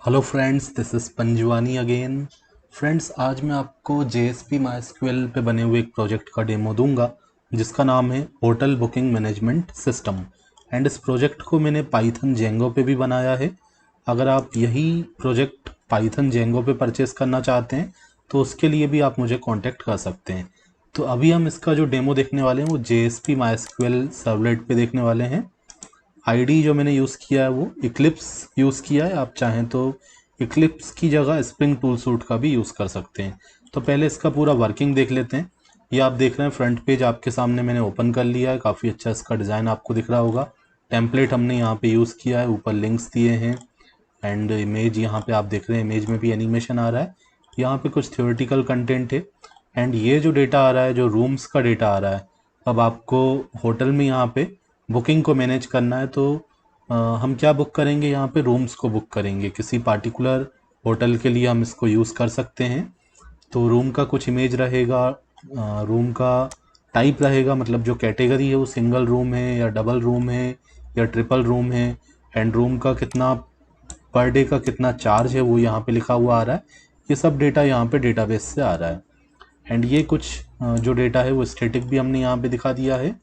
Hello friends, this is Panjwani again. Friends, आज मैं आपको JSP MySQL पे बने हुए एक प्रोजेक्ट का डेमो दूंगा जिसका नाम है hotel booking management system. And इस प्रोजेक्ट को मैंने पाइथन जेंगो पे भी बनाया है। अगर आप यही प्रोजेक्ट पाइथन जेंगो पे परचेस करना चाहते हैं तो उसके लिए भी आप मुझे कांटेक्ट कर सकते हैं। तो अभी हम इसका जो डेमो देखने वाले हैं वो JSP MySQL सर्वलेट पे देखने वाले हैं। आईडी जो मैंने यूज़ किया है वो इक्लिप्स यूज़ किया है। आप चाहें तो इक्लिप्स की जगह स्प्रिंग टूल सूट का भी यूज़ कर सकते हैं। तो पहले इसका पूरा वर्किंग देख लेते हैं। ये आप देख रहे हैं फ्रंट पेज आपके सामने मैंने ओपन कर लिया है। काफ़ी अच्छा इसका डिज़ाइन आपको दिख रहा होगा। टेम्पलेट हमने यहाँ पे यूज़ किया है, ऊपर लिंक्स दिए हैं। एंड इमेज यहाँ पे आप देख रहे हैं, इमेज में भी एनिमेशन आ रहा है। यहाँ पे कुछ थ्योरेटिकल कंटेंट है। एंड ये जो डेटा आ रहा है, जो रूम्स का डेटा आ रहा है, अब आपको होटल में यहाँ पे बुकिंग को मैनेज करना है। तो हम क्या बुक करेंगे, यहाँ पे रूम्स को बुक करेंगे। किसी पार्टिकुलर होटल के लिए हम इसको यूज़ कर सकते हैं। तो रूम का कुछ इमेज रहेगा, रूम का टाइप रहेगा, मतलब जो कैटेगरी है वो सिंगल रूम है या डबल रूम है या ट्रिपल रूम है। एंड रूम का कितना पर डे का कितना चार्ज है वो यहाँ पे लिखा हुआ आ रहा है। ये सब डेटा यहाँ पे डेटाबेस से आ रहा है। एंड ये कुछ जो डेटा है वो स्टैटिक भी हमने यहाँ पे दिखा दिया है।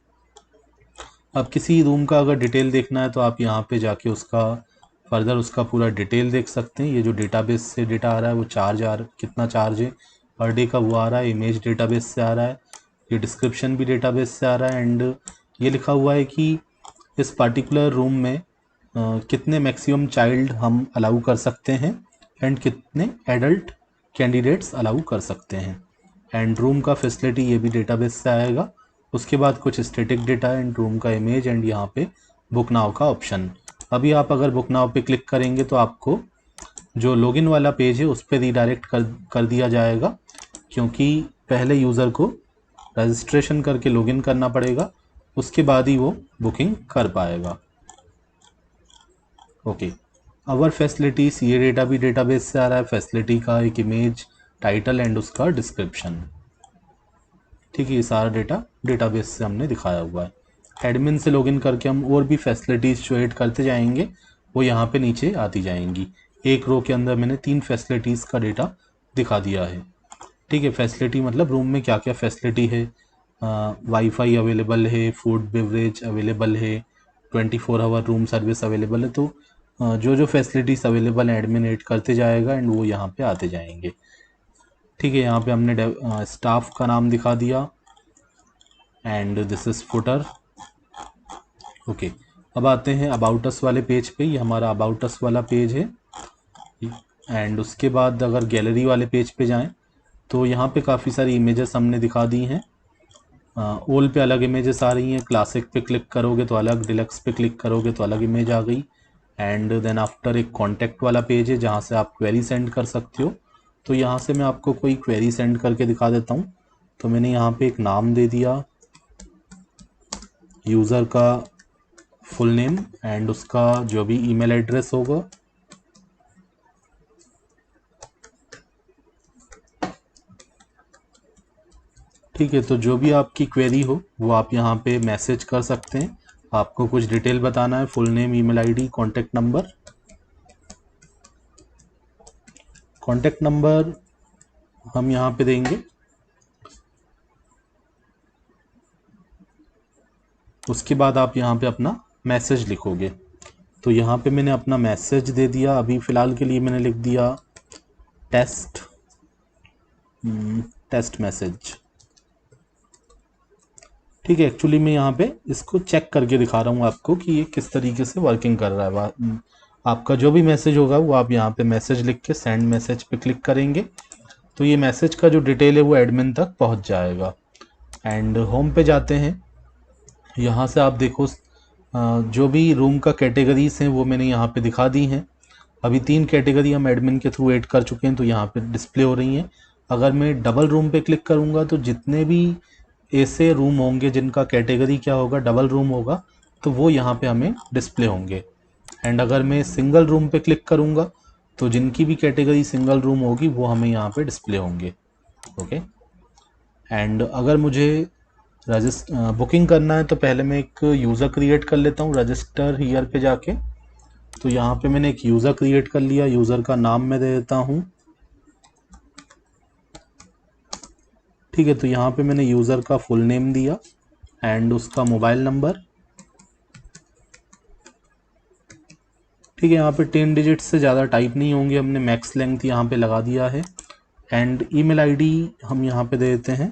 अब किसी रूम का अगर डिटेल देखना है तो आप यहाँ पे जाके उसका फर्दर उसका पूरा डिटेल देख सकते हैं। ये जो डेटाबेस से डेटा आ रहा है वो कितना चार्ज है पर डे का वो आ रहा है, इमेज डेटाबेस से आ रहा है, ये डिस्क्रिप्शन भी डेटाबेस से आ रहा है। एंड ये लिखा हुआ है कि इस पर्टिकुलर रूम में कितने मैक्सिमम चाइल्ड हम अलाउ कर सकते हैं एंड कितने एडल्ट कैंडिडेट्स अलाउ कर सकते हैं। एंड रूम का फैसिलिटी ये भी डेटाबेस से आएगा। उसके बाद कुछ स्टैटिक डेटा एंड रूम का इमेज एंड यहाँ पे बुक नाउ का ऑप्शन। अभी आप अगर बुक नाउ पे क्लिक करेंगे तो आपको जो लॉगिन वाला पेज है उस पर रीडायरेक्ट कर दिया जाएगा, क्योंकि पहले यूज़र को रजिस्ट्रेशन करके लॉगिन करना पड़ेगा, उसके बाद ही वो बुकिंग कर पाएगा। ओके, अवर फैसिलिटीज़, ये डेटा भी डेटाबेस से आ रहा है। फैसिलिटी का एक इमेज, टाइटल एंड उसका डिस्क्रिप्शन। ठीक है, ये सारा डेटा डेटाबेस से हमने दिखाया हुआ है। एडमिन से लॉगिन करके हम और भी फैसिलिटीज़ जो ऐड करते जाएंगे वो यहाँ पे नीचे आती जाएंगी। एक रो के अंदर मैंने 3 फैसिलिटीज़ का डेटा दिखा दिया है। ठीक है, फैसिलिटी मतलब रूम में क्या क्या फैसिलिटी है। वाईफाई अवेलेबल है, फूड बेवरेज अवेलेबल है, 24 आवर रूम सर्विस अवेलेबल है। तो जो जो फैसिलिटीज़ अवेलेबल है एडमिन ऐड करते जाएगा एंड वो यहाँ पे आते जाएंगे। ठीक है, यहाँ पे हमने स्टाफ का नाम दिखा दिया and this is footer. Okay, अब आते हैं अबाउट अस वाले पेज पे। ये हमारा अबाउट अस वाला पेज है। एंड उसके बाद अगर गैलरी वाले पेज पे जाएं तो यहाँ पे काफ़ी सारी इमेजेस हमने दिखा दी हैं। ओल पे अलग इमेजेस आ रही हैं, क्लासिक पे क्लिक करोगे तो अलग, डिलक्स पे क्लिक करोगे तो अलग इमेज आ गई। एंड देन आफ्टर एक कॉन्टैक्ट वाला पेज है जहाँ से आप क्वेरी सेंड कर सकते हो। तो यहाँ से मैं आपको कोई क्वेरी सेंड करके दिखा देता हूँ। तो मैंने यहाँ पे एक नाम दे दिया, यूज़र का फुल नेम एंड उसका जो भी ईमेल एड्रेस होगा। ठीक है, तो जो भी आपकी क्वेरी हो वो आप यहाँ पे मैसेज कर सकते हैं। आपको कुछ डिटेल बताना है, full name, email ID, contact number. Contact number हम यहाँ पे देंगे, उसके बाद आप यहाँ पे अपना मैसेज लिखोगे। तो यहाँ पे मैंने अपना मैसेज दे दिया। अभी फ़िलहाल के लिए मैंने लिख दिया टेस्ट टेस्ट मैसेज। ठीक है, एक्चुअली मैं यहाँ पे इसको चेक करके दिखा रहा हूँ आपको कि ये किस तरीके से वर्किंग कर रहा है। आपका जो भी मैसेज होगा वो आप यहाँ पे मैसेज लिख के सेंड मैसेज पे क्लिक करेंगे तो ये मैसेज का जो डिटेल है वो एडमिन तक पहुँच जाएगा। एंड होम पे जाते हैं। यहाँ से आप देखो जो भी रूम का कैटेगरीज हैं वो मैंने यहाँ पे दिखा दी हैं। अभी 3 कैटेगरी हम एडमिन के थ्रू ऐड कर चुके हैं तो यहाँ पे डिस्प्ले हो रही हैं। अगर मैं डबल रूम पे क्लिक करूँगा तो जितने भी ऐसे रूम होंगे जिनका कैटेगरी क्या होगा, डबल रूम होगा, तो वो यहाँ पे हमें डिस्प्ले होंगे। एंड अगर मैं सिंगल रूम पे क्लिक करूँगा तो जिनकी भी कैटेगरी सिंगल रूम होगी वो हमें यहाँ पे डिस्प्ले होंगे। ओके, एंड अगर मुझे बुकिंग करना है तो पहले मैं एक यूज़र क्रिएट कर लेता हूँ रजिस्टर हियर पे जाके। तो यहाँ पे मैंने एक यूज़र क्रिएट कर लिया। यूज़र का नाम मैं दे देता हूँ, ठीक है। तो यहाँ पे मैंने यूज़र का फुल नेम दिया एंड उसका मोबाइल नंबर, ठीक है। यहाँ पे 10 डिजिट से ज़्यादा टाइप नहीं होंगे, हमने मैक्स लेंथ यहाँ पे लगा दिया है। एंड ईमेल आईडी हम यहाँ पे दे देते हैं,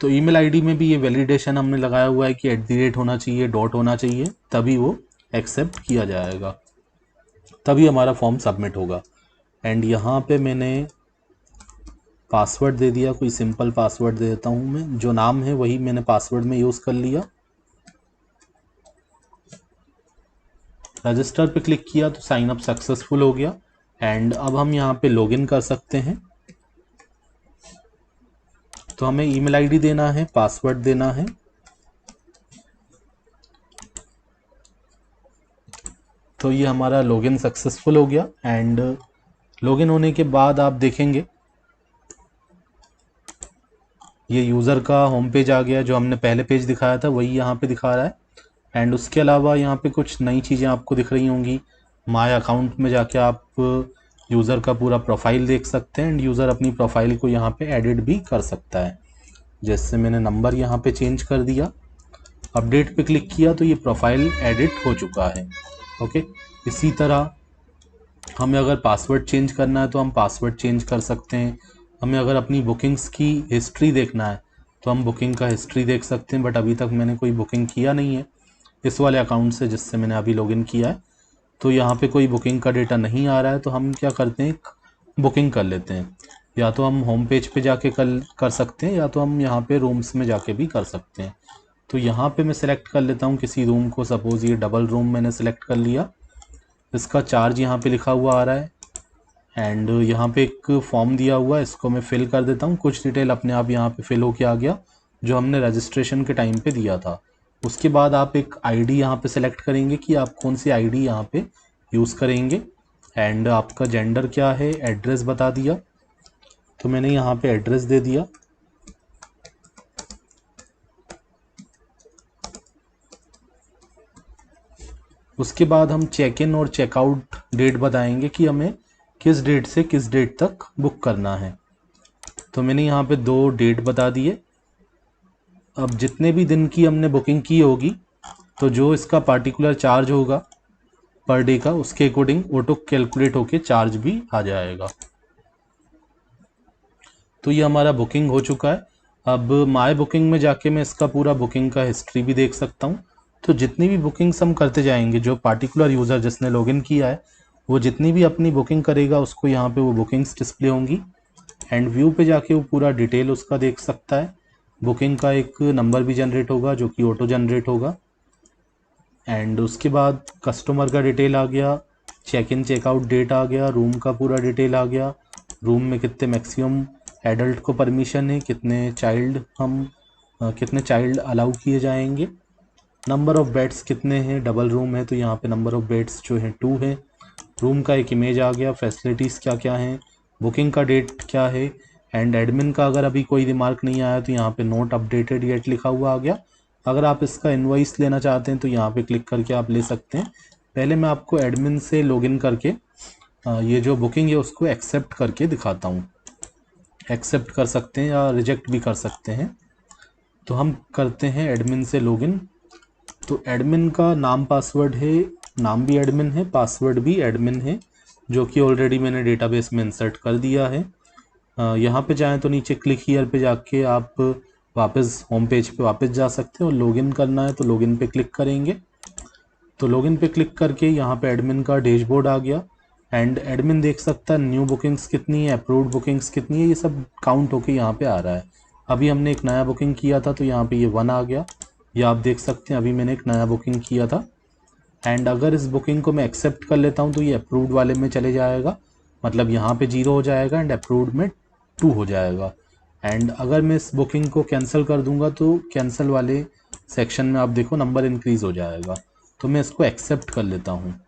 तो ईमेल आईडी में भी ये वैलिडेशन हमने लगाया हुआ है कि @ होना चाहिए, डॉट होना चाहिए, तभी वो एक्सेप्ट किया जाएगा, तभी हमारा फॉर्म सबमिट होगा। एंड यहाँ पे मैंने पासवर्ड दे दिया, कोई सिंपल पासवर्ड दे देता हूँ मैं, जो नाम है वही मैंने पासवर्ड में यूज़ कर लिया। रजिस्टर पे क्लिक किया तो साइन अप सक्सेसफुल हो गया। एंड अब हम यहाँ पे लॉगिन कर सकते हैं। तो हमें ईमेल आईडी देना है, पासवर्ड देना है, तो ये हमारा लॉगिन सक्सेसफुल हो गया। एंड लॉगिन होने के बाद आप देखेंगे ये यूज़र का होम पेज आ गया, जो हमने पहले पेज दिखाया था वही यहाँ पे दिखा रहा है। एंड उसके अलावा यहाँ पे कुछ नई चीज़ें आपको दिख रही होंगी। माय अकाउंट में जाके आप यूज़र का पूरा प्रोफाइल देख सकते हैं एंड यूज़र अपनी प्रोफाइल को यहाँ पे एडिट भी कर सकता है। जैसे मैंने नंबर यहाँ पे चेंज कर दिया, अपडेट पे क्लिक किया तो ये प्रोफाइल एडिट हो चुका है। ओके, इसी तरह हमें अगर पासवर्ड चेंज करना है तो हम पासवर्ड चेंज कर सकते हैं। हमें अगर अपनी बुकिंग्स की हिस्ट्री देखना है तो हम बुकिंग का हिस्ट्री देख सकते हैं, बट अभी तक मैंने कोई बुकिंग किया नहीं है इस वाले अकाउंट से जिससे मैंने अभी लॉगिन किया है, तो यहाँ पे कोई बुकिंग का डेटा नहीं आ रहा है। तो हम क्या करते हैं, बुकिंग कर लेते हैं। या तो हम होम पेज पे जाके कर सकते हैं, या तो हम यहाँ पे रूम्स में जाके भी कर सकते हैं। तो यहाँ पे मैं सिलेक्ट कर लेता हूँ किसी रूम को, सपोज़ ये डबल रूम मैंने सेलेक्ट कर लिया। इसका चार्ज यहाँ पे लिखा हुआ आ रहा है एंड यहाँ पे एक फॉर्म दिया हुआ है, इसको मैं फिल कर देता हूँ। कुछ डिटेल अपने आप यहाँ पे फिल होके आ गया जो हमने रजिस्ट्रेशन के टाइम पे दिया था। उसके बाद आप एक आईडी यहाँ पे सेलेक्ट करेंगे कि आप कौन सी आईडी यहाँ पे यूज़ करेंगे। एंड आपका जेंडर क्या है, एड्रेस बता दिया, तो मैंने यहाँ पे एड्रेस दे दिया। उसके बाद हम चेक इन और चेकआउट डेट बताएंगे कि हमें किस डेट से किस डेट तक बुक करना है। तो मैंने यहाँ पे 2 डेट बता दिए। अब जितने भी दिन की हमने बुकिंग की होगी तो जो इसका पार्टिकुलर चार्ज होगा पर डे का, उसके अकॉर्डिंग ऑटो कैलकुलेट होके चार्ज भी आ जाएगा। तो ये हमारा बुकिंग हो चुका है। अब माय बुकिंग में जाके मैं इसका पूरा बुकिंग का हिस्ट्री भी देख सकता हूँ। तो जितनी भी बुकिंग्स हम करते जाएंगे, जो पार्टिकुलर यूज़र जिसने लॉगिन किया है वो जितनी भी अपनी बुकिंग करेगा उसको यहाँ पे वो बुकिंग्स डिस्प्ले होंगी। एंड व्यू पे जाके वो पूरा डिटेल उसका देख सकता है। बुकिंग का एक नंबर भी जनरेट होगा जो कि ऑटो जनरेट होगा। एंड उसके बाद कस्टमर का डिटेल आ गया, चेक इन चेकआउट डेट आ गया, रूम का पूरा डिटेल आ गया, रूम में कितने मैक्सिमम एडल्ट को परमिशन है, कितने चाइल्ड अलाउ किए जाएंगे, नंबर ऑफ़ बेड्स कितने हैं, डबल रूम है तो यहाँ पे नंबर ऑफ़ बेड्स जो हैं 2 हैं। रूम का एक इमेज आ गया, फैसिलिटीज़ क्या क्या हैं, बुकिंग का डेट क्या है। एंड एडमिन का अगर अभी कोई रिमार्क नहीं आया तो यहाँ पे नोट अपडेटेड येट लिखा हुआ आ गया। अगर आप इसका इनवॉइस लेना चाहते हैं तो यहाँ पे क्लिक करके आप ले सकते हैं। पहले मैं आपको एडमिन से लॉगिन करके ये जो बुकिंग है उसको एक्सेप्ट करके दिखाता हूँ। एक्सेप्ट कर सकते हैं या रिजेक्ट भी कर सकते हैं। तो हम करते हैं एडमिन से लॉगिन। तो एडमिन का नाम पासवर्ड है, नाम भी एडमिन है, पासवर्ड भी एडमिन है, जो कि ऑलरेडी मैंने डेटाबेस में इंसर्ट कर दिया है। यहाँ पे जाएं तो नीचे क्लिक हियर पे जाके आप वापस होम पेज पे वापस जा सकते हैं और लॉगिन करना है तो लॉगिन पे क्लिक करेंगे। तो लॉगिन पे क्लिक करके यहाँ पे एडमिन का डैशबोर्ड आ गया एंड एडमिन देख सकता है न्यू बुकिंग्स कितनी है, अप्रूव्ड बुकिंग्स कितनी है, ये सब काउंट होके यहाँ पे आ रहा है। अभी हमने एक नया बुकिंग किया था तो यहाँ पे ये 1 आ गया। ये आप देख सकते हैं अभी मैंने एक नया बुकिंग किया था। एंड अगर इस बुकिंग को मैं एक्सेप्ट कर लेता हूँ तो ये अप्रूव्ड वाले में चले जाएगा, मतलब यहाँ पे 0 हो जाएगा एंड अप्रूव्ड में 2 हो जाएगा। एंड अगर मैं इस बुकिंग को कैंसिल कर दूंगा तो कैंसिल वाले सेक्शन में आप देखो नंबर इंक्रीज़ हो जाएगा। तो मैं इसको एक्सेप्ट कर लेता हूँ।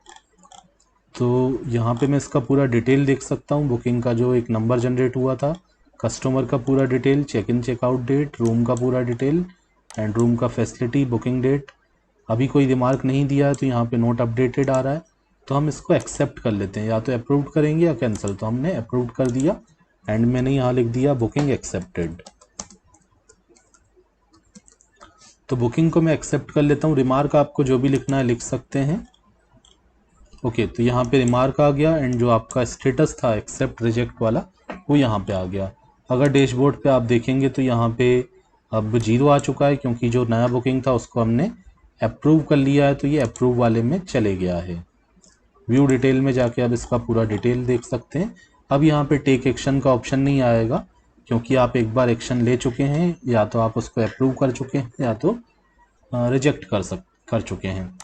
तो यहाँ पे मैं इसका पूरा डिटेल देख सकता हूँ, बुकिंग का जो एक नंबर जनरेट हुआ था, कस्टमर का पूरा detail, check in checkout date, room का पूरा डिटेल एंड रूम का फैसिलिटी, बुकिंग डेट, अभी कोई रिमार्क नहीं दिया है तो यहाँ पे नोट अपडेटेड आ रहा है, तो हम इसको एक्सेप्ट कर लेते हैं, या तो अप्रूव करेंगे या कैंसिल। तो हमने अप्रूव कर दिया एंड मैंने यहाँ लिख दिया बुकिंग एक्सेप्टेड। तो बुकिंग को मैं एक्सेप्ट कर लेता हूँ। रिमार्क आपको जो भी लिखना है लिख सकते हैं। ओके, तो यहाँ पे रिमार्क आ गया एंड जो आपका स्टेटस था एक्सेप्ट रिजेक्ट वाला वो यहाँ पे आ गया। अगर डैशबोर्ड पे आप देखेंगे तो यहाँ पे अब 0 आ चुका है, क्योंकि जो नया बुकिंग था उसको हमने अप्रूव कर लिया है, तो ये अप्रूव वाले में चले गया है। व्यू डिटेल में जाके आप इसका पूरा डिटेल देख सकते हैं। अब यहाँ पे टेक एक्शन का ऑप्शन नहीं आएगा, क्योंकि आप एक बार एक्शन ले चुके हैं, या तो आप उसको अप्रूव कर चुके हैं या तो रिजेक्ट कर चुके हैं।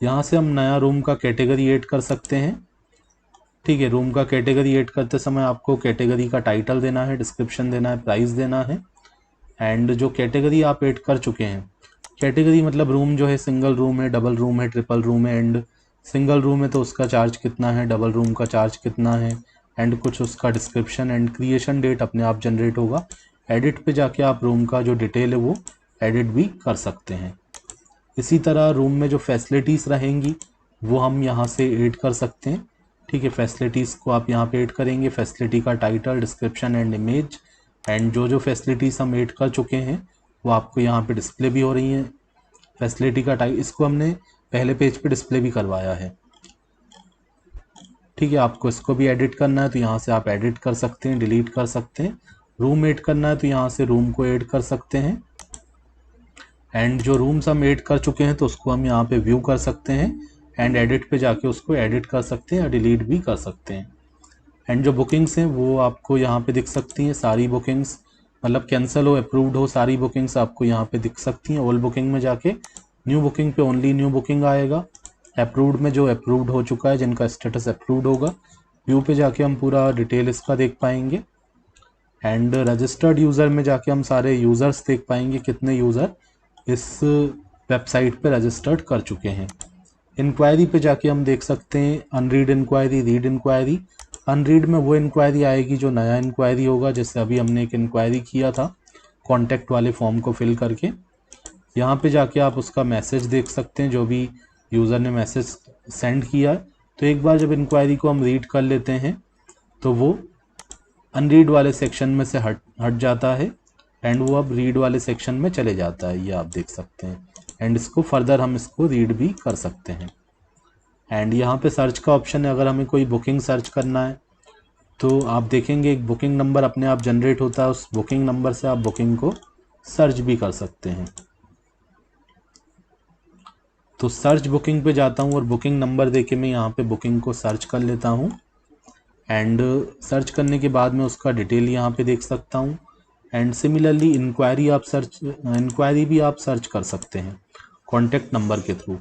यहाँ से हम नया रूम का कैटेगरी ऐड कर सकते हैं। ठीक है, रूम का कैटेगरी ऐड करते समय आपको कैटेगरी का टाइटल देना है, डिस्क्रिप्शन देना है, प्राइस देना है। एंड जो कैटेगरी आप ऐड कर चुके हैं, कैटेगरी मतलब रूम जो है सिंगल रूम है, डबल रूम है, ट्रिपल रूम है। एंड सिंगल रूम है तो उसका चार्ज कितना है, डबल रूम का चार्ज कितना है, एंड कुछ उसका डिस्क्रिप्शन एंड क्रिएशन डेट अपने आप जनरेट होगा। एडिट पे जाके आप रूम का जो डिटेल है वो एडिट भी कर सकते हैं। इसी तरह रूम में जो फैसिलिटीज़ रहेंगी वो हम यहाँ से ऐड कर सकते हैं। ठीक है, फैसिलिटीज़ को आप यहाँ पे ऐड करेंगे, फैसिलिटी का title, description and image. And जो फैसिलिटीज़ हम ऐड कर चुके हैं वो आपको यहाँ पे डिस्प्ले भी हो रही हैं। फैसिलिटी का टाइप इसको हमने पहले पेज पे डिस्प्ले भी करवाया है। ठीक है, आपको इसको भी एडिट करना है तो यहाँ से आप एडिट कर सकते हैं, डिलीट कर सकते हैं। रूम ऐड करना है तो यहाँ से रूम को ऐड कर सकते हैं। एंड जो रूम्स हम ऐड कर चुके हैं तो उसको हम यहाँ पे व्यू कर सकते हैं एंड एडिट पे जाके उसको एडिट कर सकते हैं या डिलीट भी कर सकते हैं। एंड जो बुकिंग्स हैं वो आपको यहाँ पे दिख सकती हैं, सारी बुकिंग्स, मतलब कैंसिल हो अप्रूव्ड हो सारी बुकिंग्स आपको यहाँ पे दिख सकती हैं। ऑल बुकिंग में जाके न्यू बुकिंग पे ओनली न्यू बुकिंग आएगा। अप्रूव्ड में जो अप्रूव्ड हो चुका है, जिनका स्टेटस अप्रूव्ड होगा। व्यू पे जाके हम पूरा डिटेल इसका देख पाएंगे। एंड रजिस्टर्ड यूज़र में जाके हम सारे यूज़र्स देख पाएंगे, कितने यूज़र इस वेबसाइट पे रजिस्टर्ड कर चुके हैं। इंक्वायरी पे जाके हम देख सकते हैं unread inquiry, read inquiry. Unread में वो इंक्वायरी आएगी जो नया इंक्वायरी होगा, जैसे अभी हमने एक इंक्वायरी किया था कॉन्टैक्ट वाले फॉर्म को फिल करके। यहाँ पे जाके आप उसका मैसेज देख सकते हैं, जो भी यूज़र ने मैसेज सेंड किया है। तो एक बार जब इंक्वायरी को हम रीड कर लेते हैं तो वो अनरीड वाले सेक्शन में से हट जाता है एंड वो अब रीड वाले सेक्शन में चले जाता है, ये आप देख सकते हैं। एंड इसको फर्दर हम इसको रीड भी कर सकते हैं। एंड यहाँ पे सर्च का ऑप्शन है, अगर हमें कोई बुकिंग सर्च करना है तो आप देखेंगे एक बुकिंग नंबर अपने आप जनरेट होता है, उस बुकिंग नंबर से आप बुकिंग को सर्च भी कर सकते हैं। तो सर्च बुकिंग पे जाता हूँ और बुकिंग नंबर देके मैं यहाँ पे बुकिंग को सर्च कर लेता हूँ। एंड सर्च करने के बाद मैं उसका डिटेल यहाँ पे देख सकता हूँ। एंड सिमिलरली इंक्वायरी भी आप सर्च कर सकते हैं कॉन्टैक्ट नंबर के थ्रू।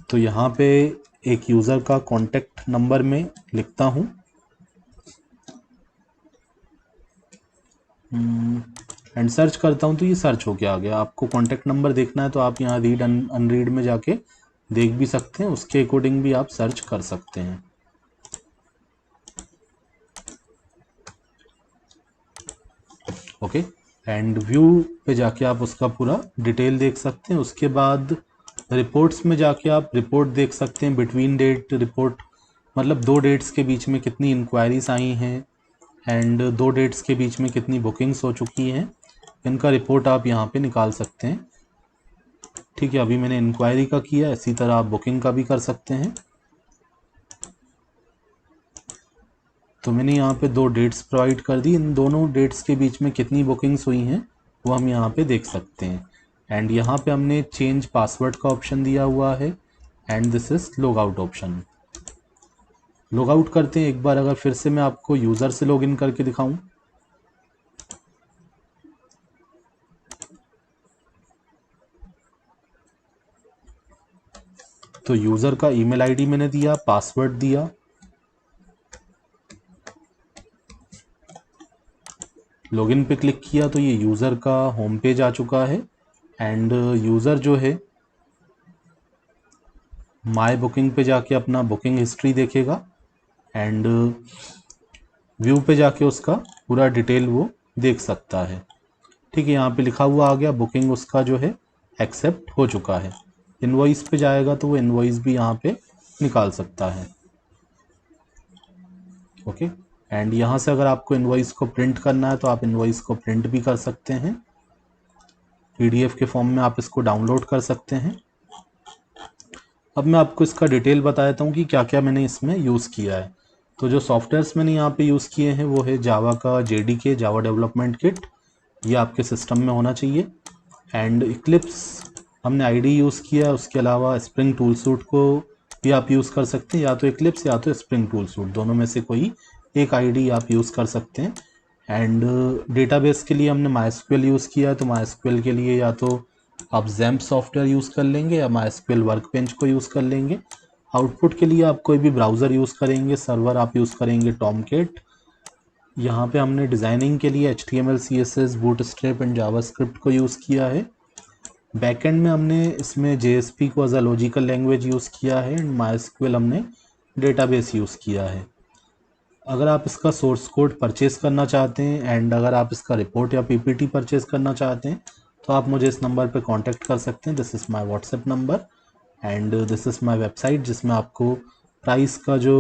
तो यहाँ पे एक यूज़र का कॉन्टैक्ट नंबर में लिखता हूँ एंड सर्च करता हूँ, तो ये सर्च होके आ गया। आपको कॉन्टैक्ट नंबर देखना है तो आप यहाँ रीड अनरीड में जाके देख भी सकते हैं, उसके अकॉर्डिंग भी आप सर्च कर सकते हैं। ओके, एंड व्यू पे जाके आप उसका पूरा डिटेल देख सकते हैं। उसके बाद रिपोर्ट्स में जाके आप रिपोर्ट देख सकते हैं, बिटवीन डेट रिपोर्ट, मतलब 2 डेट्स के बीच में कितनी इंक्वायरीज आई हैं एंड 2 डेट्स के बीच में कितनी बुकिंग्स हो चुकी हैं, इनका रिपोर्ट आप यहाँ पे निकाल सकते हैं। ठीक है, अभी मैंने इंक्वायरी का किया, इसी तरह आप बुकिंग का भी कर सकते हैं। तो मैंने यहाँ पे 2 डेट्स प्रोवाइड कर दी, इन दोनों डेट्स के बीच में कितनी बुकिंग्स हुई हैं वो हम यहाँ पे देख सकते हैं। एंड यहाँ पे हमने चेंज पासवर्ड का ऑप्शन दिया हुआ है and this is log out option. Log out करते हैं एक बार, अगर फिर से मैं आपको यूज़र से लॉगिन करके दिखाऊं तो यूज़र का ईमेल आईडी मैंने दिया, पासवर्ड दिया, लॉगिन पे क्लिक किया तो ये यूज़र का होम पेज आ चुका है। एंड यूज़र जो है माय बुकिंग पे जाके अपना बुकिंग हिस्ट्री देखेगा एंड व्यू पे जाके उसका पूरा डिटेल वो देख सकता है। ठीक है, यहाँ पे लिखा हुआ आ गया बुकिंग उसका जो है एक्सेप्ट हो चुका है। इनवॉइस पे जाएगा तो वो इनवॉइस भी यहाँ पे निकाल सकता है। ओके, एंड यहाँ से अगर आपको इनवॉइस को प्रिंट करना है तो आप इनवॉइस को प्रिंट भी कर सकते हैं। पीडीएफ के फॉर्म में आप इसको डाउनलोड कर सकते हैं। अब मैं आपको इसका डिटेल बता देता हूँ कि क्या क्या मैंने इसमें यूज़ किया है। तो जो सॉफ्टवेयर्स मैंने यहाँ पे यूज़ किए हैं वो है जावा का JDK, जावा डेवलपमेंट किट, ये आपके सिस्टम में होना चाहिए। एंड इक्लिप्स हमने आईडी यूज़ किया। उसके अलावा स्प्रिंग टूल सूट को भी आप यूज़ कर सकते हैं, या तो इक्लिप्स या तो स्प्रिंग टूल सूट, दोनों में से कोई एक आईडी आप यूज़ कर सकते हैं। एंड डेटाबेस के लिए हमने MySQL यूज़ किया है, तो MySQL के लिए या तो आप XAMPP सॉफ्टवेयर यूज़ कर लेंगे या MySQL वर्कबेंच को यूज़ कर लेंगे। आउटपुट के लिए आप कोई भी ब्राउज़र यूज़ करेंगे, सर्वर आप यूज़ करेंगे टॉमकेट। यहाँ पे हमने डिज़ाइनिंग के लिए HTML, CSS, Bootstrap and JavaScript को यूज़ किया है। बैकएंड में हमने इसमें JSP को as a logical language use किया है एंड MySQL हमने डेटाबेस यूज़ किया है। अगर आप इसका सोर्स कोड परचेज़ करना चाहते हैं एंड अगर आप इसका रिपोर्ट या PPT परचेज़ करना चाहते हैं तो आप मुझे इस नंबर पर कांटेक्ट कर सकते हैं। This is my WhatsApp number and this is my website, जिसमें आपको प्राइस का जो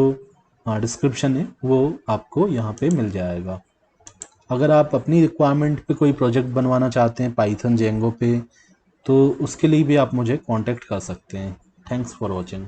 डिस्क्रिप्शन है वो आपको यहाँ पे मिल जाएगा। अगर आप अपनी रिक्वायरमेंट पे कोई प्रोजेक्ट बनवाना चाहते हैं पाइथन जेंगो पे, तो उसके लिए भी आप मुझे कांटेक्ट कर सकते हैं। Thanks for watching.